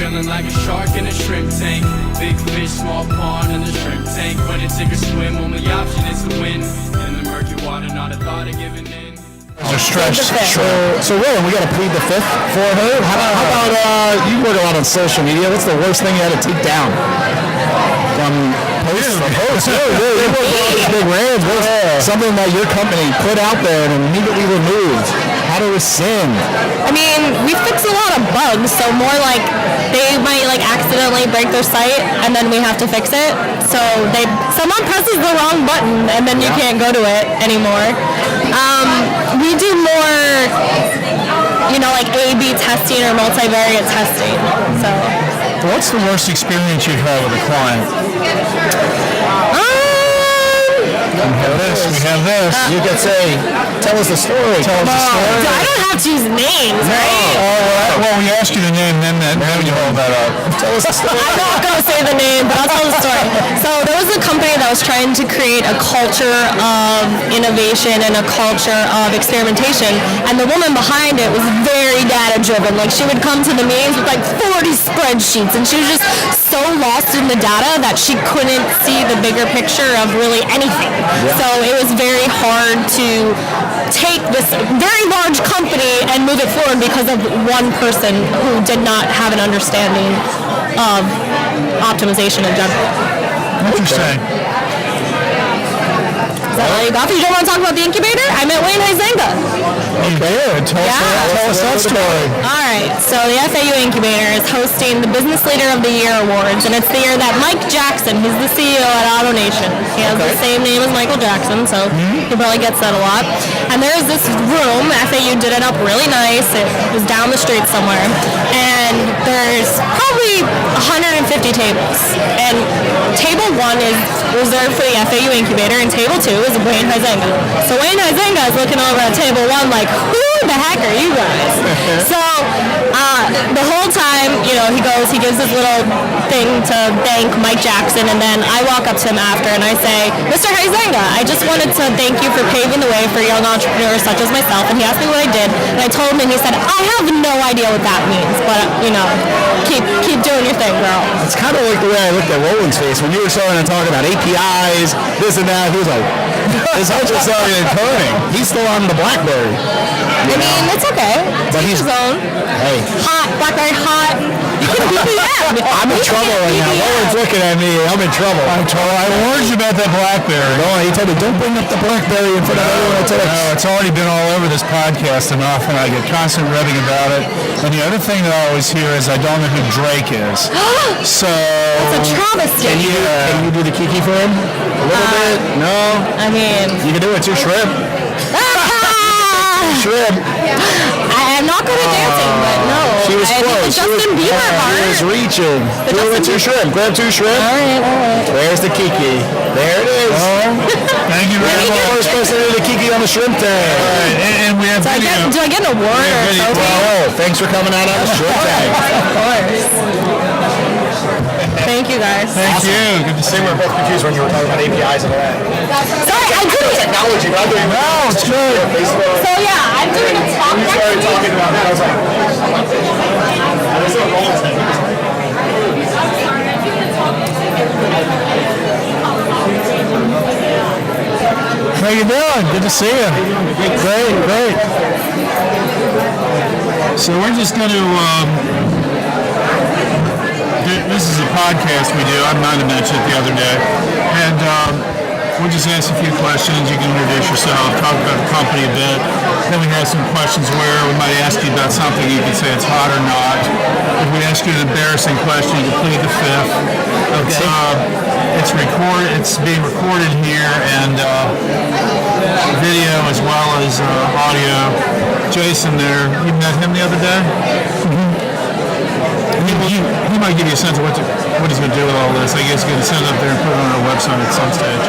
feeling like a shark in a shrimp tank. Big fish, small pond in the shrimp tank. When it take a swim, only option is to win. In the murky water, not a thought of giving in. So Rowan, we got to plead the fifth for her. How about you work a lot on social media? What's the worst thing you had to take down? Big rants. Something that your company put out there and immediately removed. How to rescind? I mean, we fix a lot of bugs, so more like they might like accidentally break their site and then we have to fix it. So someone presses the wrong button and then you can't go to it anymore. We do more, like A/B testing or multivariate testing. So. What's the worst experience you've had with a client? We have this. You could say, tell us the story. I don't have to use names, right? Well, we asked you the name, then you hold that up. Tell us the story. I'm not going to say the name, but I'll tell the story. So there was a company that was trying to create a culture of innovation and a culture of experimentation, and the woman behind it was very data-driven. Like, she would come to the meetings with like 40 spreadsheets, and she was just so lost in the data that she couldn't see the bigger picture of really anything. So it was very hard to take this very large company and move it forward because of one person who did not have an understanding of optimization in general. Interesting. Is that all you got? You don't want to talk about the incubator? I met Wayne Huizenga. Okay, tell us that story. All right, so the FAU Incubator is hosting the Business Leader of the Year Awards, and it's the year that Mike Jackson, who's the CEO at AutoNation, he has the same name as Michael Jackson, so he probably gets that a lot. And there's this room, FAU did it up really nice, it was down the street somewhere, and there's probably 150 tables. And table 1 is reserved for the FAU Incubator, and table 2 is Wayne Huizenga. So Wayne Huizenga is looking over at table 1 like, who the heck are you guys? So the whole time, he gives this little thing to thank Mike Jackson, and then I walk up to him after and I say, Mr. Huizenga, I just wanted to thank you for paving the way for young entrepreneurs such as myself. And he asked me what I did, and I told him, and he said, I have no idea what that means, but keep doing your thing, girl. It's kind of like the way I looked at Roland's face when you were starting to talk about APIs, this and that. He was like, his heart just started turning. He's still on the BlackBerry. I mean, it's okay. But he's his own. Hey, hot BlackBerry, hot. I'm in trouble right now. Roland's looking at me. I'm in trouble. I warned you about that BlackBerry. No, he told me don't bring up the BlackBerry in front of everyone. No, it's already been all over this podcast enough, and I get constant ribbing about it. And the other thing that I always hear is I don't know who Drake is. So it's a travesty. Can you do the Kiki for him? A little bit? No. I mean, you can do it too, Shrimp. Shrimp. I'm not good at dancing, but no. She was close. Justin Bieber part. She was reaching. Do it two shrimp. Grab two shrimp. All right. There's the Kiki. There it is. Thank you very much. First person to do the Kiki on the shrimp tank. All right, and we have video. Do I get an award or something? Oh, thanks for coming out on the shrimp tank. Of course. Thank you, guys. Thank you. Good to see you. We were both confused when you were talking about APIs and all that. Sorry, I couldn't. Technology, but I'm doing it's good. So yeah, I'm doing a talk. You started talking about that. I was like, How you doing? Good to see you. Great. So we're just going to. This is a podcast we do. I might have mentioned it the other day, and we'll just ask a few questions. You can introduce yourself, talk about the company a bit. Then we have some questions where we might ask you about something. You can say it's hot or not. If we ask you an embarrassing question, you can plead the fifth. It's recorded. It's being recorded here, and video as well as audio. Jason, there. You met him the other day. He might give you a sense of what he's going to do with all this. I guess he's going to send it up there and put it on our website at some stage.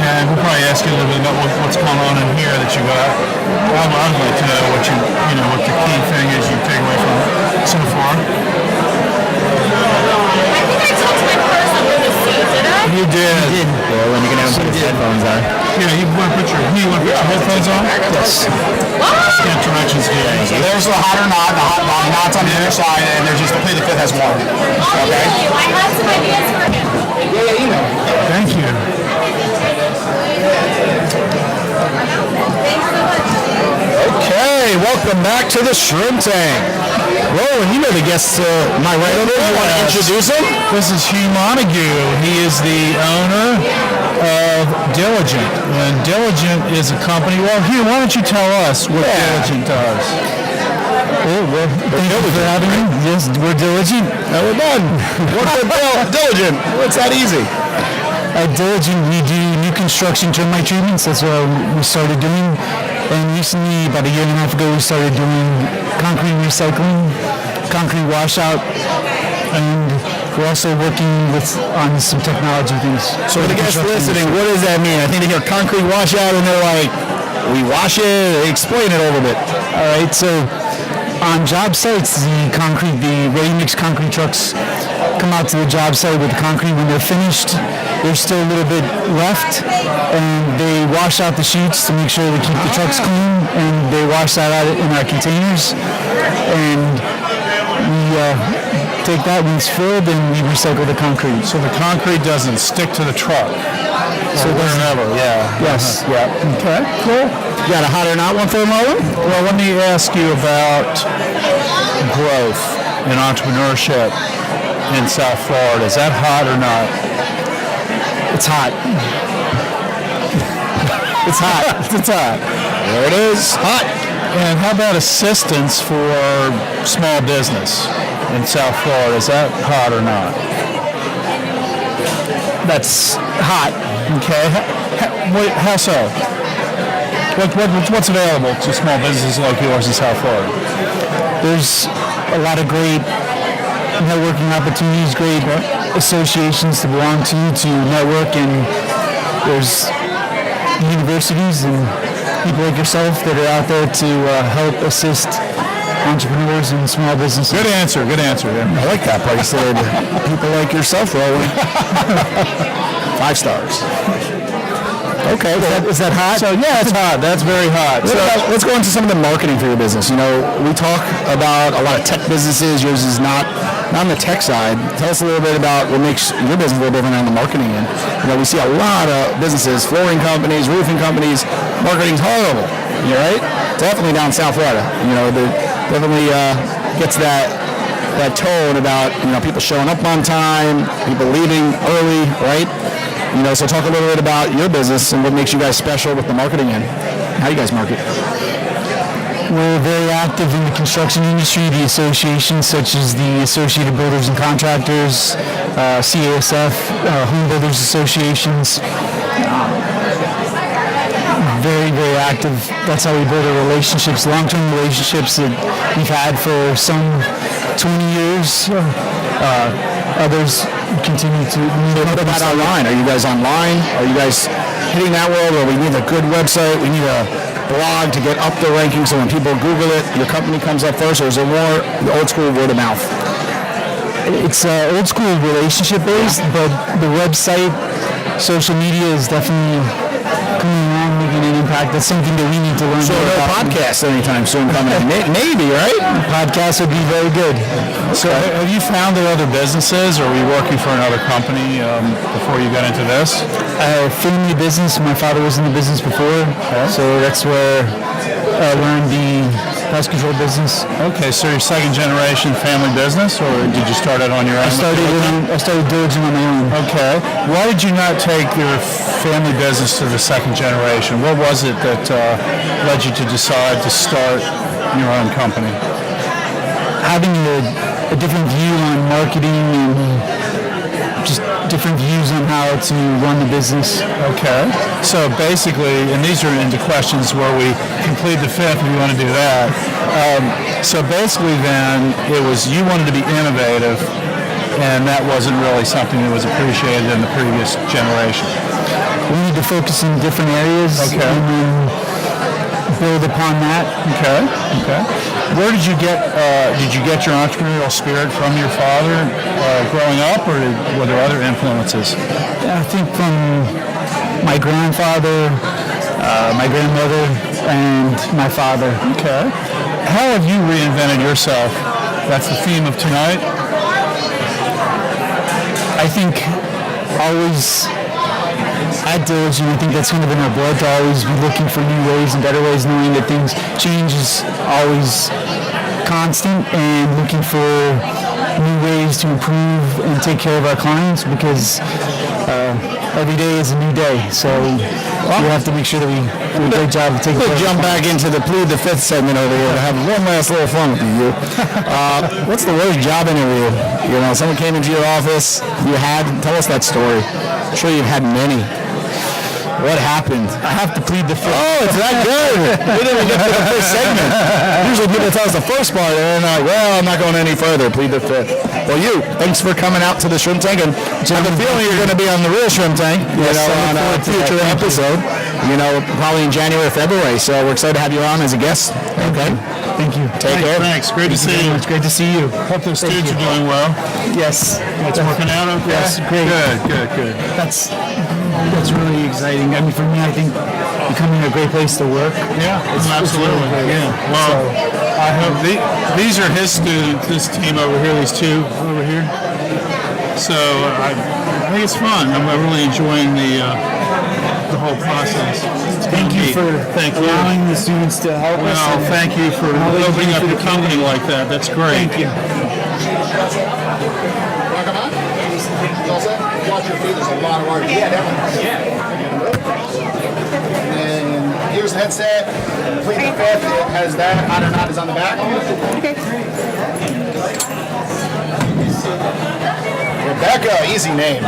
And we'll probably ask you a little bit about what's going on in here that you got. I'd like to know what what the key thing is you take away from it so far. I think I talked to my person under the seat, did I? You did. Well, when you can put his headphones on. Yeah, you want to put your headphones on? Yes. Get directions here. So there's the hot or not. The hot knot's on the other side, and there's just the play the fifth has one. Okay. I have some ideas for him. Yeah, you know. Thank you. Okay, welcome back to the Shrimp Tank. Roland, you know the guests to my right over. You want to introduce him? This is Hugh Montague. He is the owner of Diligent. And Diligent is a company. Well, Hugh, why don't you tell us what Diligent does? Oh, well, thank you for having me. Yes, we're Diligent. Now we're done. We're Diligent. It's that easy. At Diligent, we do new construction termite treatments. That's what we started doing. And recently, about a year and a half ago, we started doing concrete recycling, concrete washout, and we're also working on some technology things. So for the guests listening, what does that mean? I think they hear concrete washout and they're like, we wash it? Explain it a little bit. All right, so on job sites, the ready-mix concrete trucks come out to the job site with the concrete. When they're finished, there's still a little bit left, and they wash out the sheets to make sure they keep the trucks clean, and they wash that out in our containers, and we take that when it's filled, and we recycle the concrete. So the concrete doesn't stick to the truck. So wherever, yeah. Yes. Yeah. Okay, cool. You got a hot or not one for Roland? Well, let me ask you about growth and entrepreneurship in South Florida. Is that hot or not? It's hot. It's hot. It's hot. There it is. Hot. And how about assistance for small business in South Florida? Is that hot or not? That's hot. Okay. How so? What's available to small businesses like yours in South Florida? There's a lot of great networking opportunities, great associations to belong to network, and there's universities and people like yourself that are out there to help assist entrepreneurs and small businesses. Good answer. Yeah. I like that part. You said people like yourself, Roland. 5 stars. Okay, is that hot? So yeah, it's hot. That's very hot. So let's go into some of the marketing for your business. You know, we talk about a lot of tech businesses. Yours is not on the tech side. Tell us a little bit about what makes your business a little different on the marketing end. You know, we see a lot of businesses, flooring companies, roofing companies. Marketing's horrible. You right? Definitely down South Florida. You know, definitely gets that tone about, you know, people showing up on time, people leaving early, right? You know, so talk a little bit about your business and what makes you guys special with the marketing end. How you guys market? We're very active in the construction industry, the associations such as the Associated Builders and Contractors, CASF, Home Builders Associations. Very, very active. That's how we build our relationships, long-term relationships that we've had for some 20 years. Others continue to What about online? Are you guys online? Are you guys hitting that world where we need a good website, we need a blog to get up the rankings so when people Google it, your company comes up first, or is it more the old school word of mouth? It's old school relationship based, but the website, social media is definitely coming along, making an impact. That's something that we need to learn So more no about. podcast anytime soon coming. Maybe, right? Podcasts would be very good. So have you founded other businesses, or were you working for another company before you got into this? Family business. My father was in the business before, so that's where I learned the pest control business. Okay, so you're second generation family business, or did you start out on your own? I started Diligent on my own. Okay. Why did you not take your family business to the second generation? What was it that led you to decide to start your own company? Having a different view on marketing and just different views on how to run the business. Okay. So basically, and these are into questions where we complete the fifth if you want to do that. So basically then, it was you wanted to be innovative, and that wasn't really something that was appreciated in the previous generation. We need to focus in different areas Okay. and then build upon that. Okay. Where did you get your entrepreneurial spirit from your father growing up, or were there other influences? I think from my grandfather, my grandmother, and my father. Okay. How have you reinvented yourself? That's the theme of tonight. I think always at Diligent, I think that's kind of in our blood to always be looking for new ways and better ways, knowing that change is always constant, and looking for new ways to improve and take care of our clients, because every day is a new day. So we have to make sure that we do a great job of taking care of Jump back into the plead the fifth segment over here to have one last little fun with you. What's the worst job interview? You know, someone came into your office. Tell us that story. I'm sure you've had many. What happened? I have to plead the fifth. Oh, it's that good. We didn't even get to the first segment. Usually people tell us the first part, and then they're like, well, I'm not going any further. Plead the fifth. Well, thanks for coming out to the Shrimp Tank, and I have a feeling you're going to be on the real Shrimp Tank, on a future episode, probably in January or February. So we're excited to have you on as a guest. Okay. Thank you. Take care. Thanks. Great to see you. It's great to see you. Hope those students are doing well. Yes. It's working out okay? Yes, great. Good. That's really exciting. I mean, for me, I think becoming a great place to work. Yeah, absolutely. It's really great. Yeah. Well, I hope these are his students. This team over here, these two over here. So I think it's fun. I'm really enjoying the whole process. Thank you for allowing the students to help us. Well, thank you for opening up your company like that. That's great. Thank you. Watch your feet, there's a lot of art. Yeah, definitely. And here's the headset. Plead the fifth. It has that. Hot or not is on the back. Okay. Rebecca, easy name.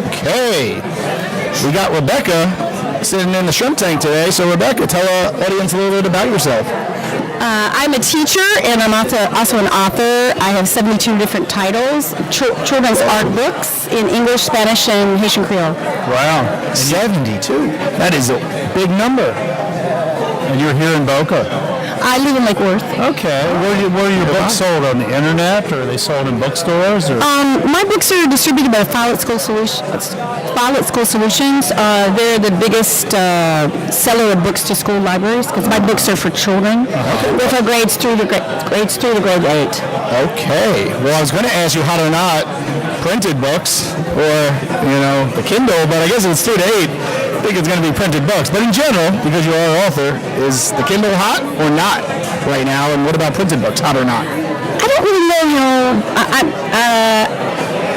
Okay. We got Rebecca sitting in the Shrimp Tank today. So, Rebecca, tell our audience a little bit about yourself. I'm a teacher, and I'm also an author. I have 72 different titles, children's art books in English, Spanish, and Haitian Creole. Wow, 72. That is a big number. And you're here in Boca. I live in Lake Worth. Okay. Where are your books sold? On the internet, or are they sold in bookstores? Or? My books are distributed by Violet School Solutions. They're the biggest seller of books to school libraries, because my books are for children. They're for grades 3 to grade 8. Okay. Well, I was going to ask you hot or not printed books or, the Kindle, but I guess if it's 2 to 8, I think it's going to be printed books. But in general, because you are an author, is the Kindle hot or not right now? And what about printed books, hot or not? I don't really know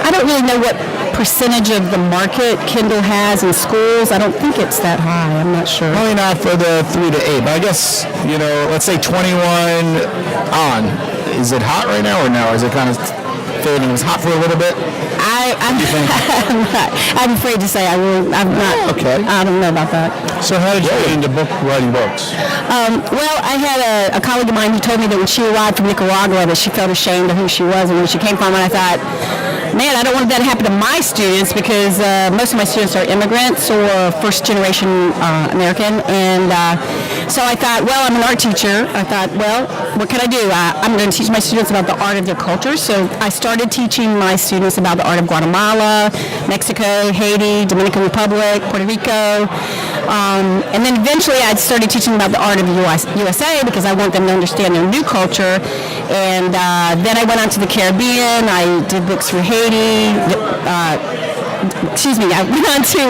I don't really know what percentage of the market Kindle has in schools. I don't think it's that high. I'm not sure. Probably not for the 3 to 8, but I guess, let's say 21 on. Is it hot right now or no? Is it kind of fading? It was hot for a little bit? I'm afraid to say I'm not. Okay. I don't know about that. So how did you get into writing books? Well, I had a colleague of mine who told me that when she arrived from Nicaragua that she felt ashamed of who she was and where she came from, and I thought, man, I don't want that to happen to my students, because most of my students are immigrants or first-generation American, and so I thought, well, I'm an art teacher. I thought, well, what can I do? I'm going to teach my students about the art of their culture, so I started teaching my students about the art of Guatemala, Mexico, Haiti, Dominican Republic, Puerto Rico, and then eventually I started teaching about the art of the USA, because I want them to understand their new culture, and then I went on to the Caribbean. I did books for Haiti. I went on to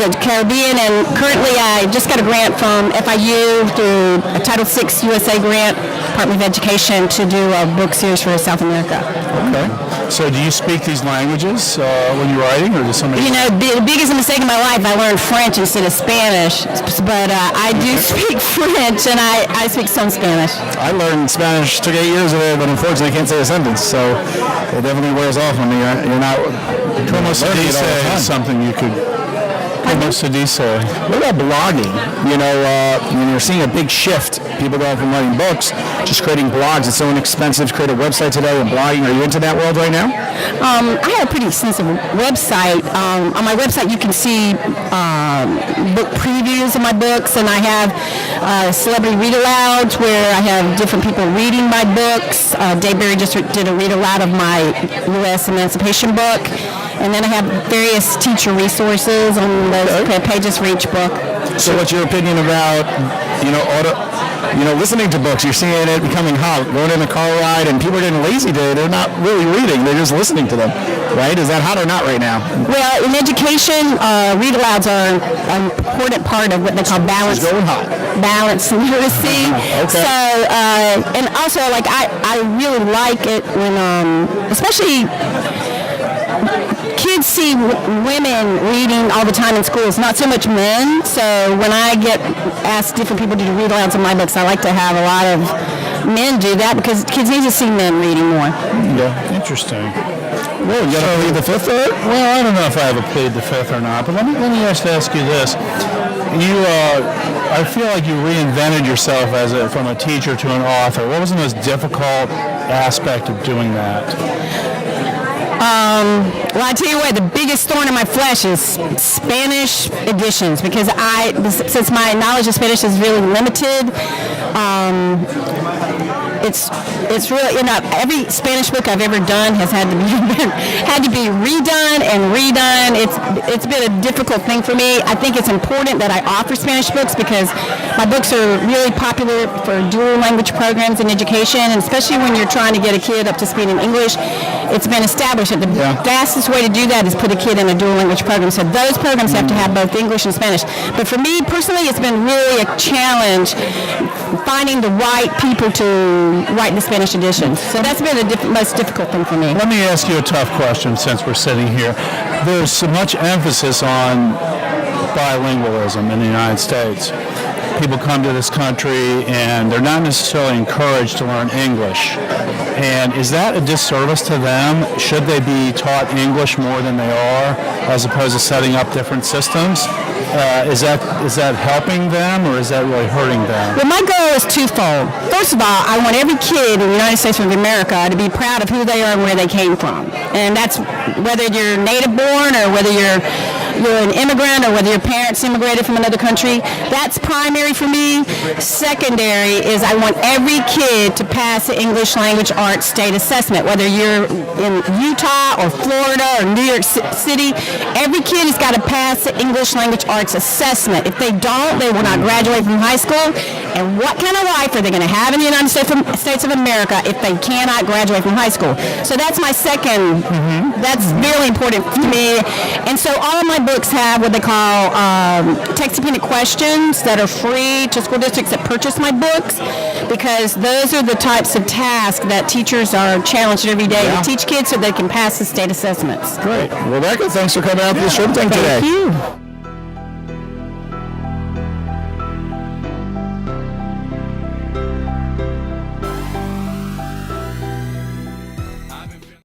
the Caribbean, and currently I just got a grant from FIU through a Title VI USA grant, Department of Education, to do a book series for South America. Okay. So do you speak these languages when you're writing, or does somebody... The biggest mistake of my life, I learned French instead of Spanish, but I do speak French, and I speak some Spanish. I learned Spanish, took 8 years of it, but unfortunately I can't say a sentence, so it definitely wears off on me. You're not... Como se dice something you could... Como se dice? What about blogging? You're seeing a big shift. People going from writing books, just creating blogs. It's so inexpensive to create a website today with blogging. Are you into that world right now? I have a pretty extensive website. On my website, you can see book previews of my books, and I have celebrity read-alouds where I have different people reading my books. Dave Berry just did a read-aloud of my U.S. Emancipation book. And then I have various teacher resources on those pages for each book. So what's your opinion about, listening to books? You're seeing it becoming hot, going in a car ride, and people are getting lazy today. They're not really reading. They're just listening to them, right? Is that hot or not right now? Well, in education, read-alouds are an important part of what they call balance. It's going hot. Balance and literacy. Okay. So, and also, I really like it when, especially kids see women reading all the time in schools, not so much men. So when I get asked different people to do read-alouds in my books, I like to have a lot of men do that because kids need to see men reading more. Yeah, interesting. Well, you got to plead the fifth for it? Well, I don't know if I have a plead the fifth or not, but let me just ask you this. I feel like you reinvented yourself from a teacher to an author. What was the most difficult aspect of doing that? Well, I tell you what, the biggest thorn in my flesh is Spanish editions because since my knowledge of Spanish is really limited, it's really, every Spanish book I've ever done has had to be redone and redone. It's been a difficult thing for me. I think it's important that I offer Spanish books because my books are really popular for dual language programs in education, and especially when you're trying to get a kid up to speed in English. It's been established that the fastest way to do that is put a kid in a dual language program. So those programs have to have both English and Spanish. But for me personally, it's been really a challenge finding the right people to write the Spanish edition. So that's been the most difficult thing for me. Let me ask you a tough question since we're sitting here. There's so much emphasis on bilingualism in the United States. People come to this country and they're not necessarily encouraged to learn English. And is that a disservice to them? Should they be taught English more than they are, as opposed to setting up different systems? Is that helping them, or is that really hurting them? Well, my goal is twofold. First of all, I want every kid in the United States of America to be proud of who they are and where they came from. And that's whether you're native born or whether you're an immigrant or whether your parents immigrated from another country. That's primary for me. Secondary is I want every kid to pass the English Language Arts State Assessment, whether you're in Utah or Florida or New York City. Every kid has got to pass the English Language Arts Assessment. If they don't, they will not graduate from high school. And what kind of life are they going to have in the United States of America if they cannot graduate from high school? So that's my second. That's really important to me. And so all of my books have what they call text-dependent questions that are free to school districts that purchase my books, because those are the types of tasks that teachers are challenged every day to teach kids so they can pass the state assessments. Great. Rebecca, thanks for coming out to the Shrimp Tank today. Thank you.